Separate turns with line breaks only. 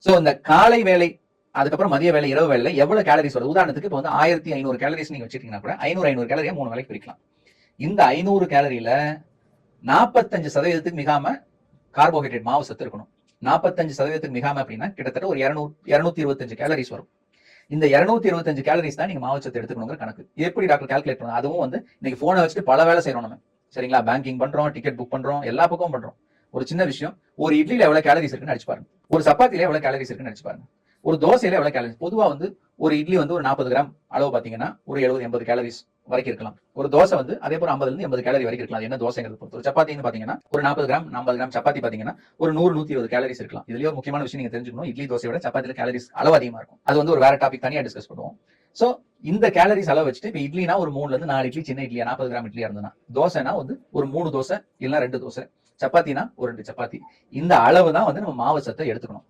So இந்த காலை வேலை அதுக்கப்புறம் மதிய வேலை இரவு வேலை எவ்வளவு கேலரிஸ் வருது? உதாரணத்துக்கு இப்போ வந்து 1500 கேலரிஸ் நீங்க வச்சிருக்கீங்கன்னா கூட 500 கேலரியா 3 வேலைக்கு பிரிக்கலாம். இந்த 500 கேலரியில 45% மிகாம கார்போஹைட்ரேட் மாவு சத்து இருக்கணும். 45% மிகாம அப்படின்னா கிட்டத்தட்ட ஒரு 225 கேலரிஸ் வரும். இந்த 225 கேலரிஸ் தான் நீங்க மாவு சத்து எடுத்துக்கணுங்கிற கணக்கு. எப்படி டாக்டர் கால்குலேட் பண்ணுவோம்? அதுவும் வந்து இன்னைக்கு போனை வச்சுட்டு பல வேலை செய்யறோம் நம்ம, சரிங்களா? பேங்கிங் பண்றோம், டிக்கெட் புக் பண்றோம், எல்லா பக்கமும் பண்றோம். ஒரு சின்ன விஷயம், ஒரு இட்லியில எவ்வளவு கேலரிஸ் இருக்குன்னு அடிச்சு பாருங்க, ஒரு சப்பாத்தில எவ்வளவு கேலரிஸ் இருக்குன்னு அடிச்சு பாருங்க, ஒரு தோசையில எவ்வளவு கேலரிஸ். பொதுவா வந்து ஒரு இட்லி வந்து ஒரு 40 கிராம் அளவு பாத்தீங்கன்னா ஒரு 70-80 கேலரிஸ் வரைக்கும் இருக்கலாம். ஒரு தோசை வந்து அதே போல 50-80 கேலரி வரைக்கும் இருக்கலாம். என்ன தோசைங்கிறது பொறுத்து. ஒரு சப்பாத்தின்னு பாத்தீங்கன்னா ஒரு 40 கிராம் 50 கிராம் சப்பாத்தி பாத்தீங்கன்னா ஒரு 100-120 கேலரிஸ் இருக்கலாம். இதுலயே ஒரு முக்கியமான விஷயம் நீங்க தெரிஞ்சுக்கணும், இட்லி தோசையோட சப்பாத்தில கேலரிஸ் அளவு அதிகமா இருக்கும். அது வந்து ஒரு வேற டாபிக் தனியா டிஸ்கஸ் பண்ணுவோம். சோ இந்த கேலரிஸ் அளவு வச்சுட்டு இப்ப இட்லினா ஒரு 3ல இருந்து 4 இட்லி, சின்ன இட்லியா 40 கிராம் இட்லியா இருந்ததுன்னா, தோசைனா வந்து ஒரு 3 தோசை இல்லைன்னா 2 தோசை, சப்பாத்தினா ஒரு 2 சப்பாத்தி. இந்த அளவு தான் வந்து நம்ம மாவு சத்தை எடுத்துக்கணும்.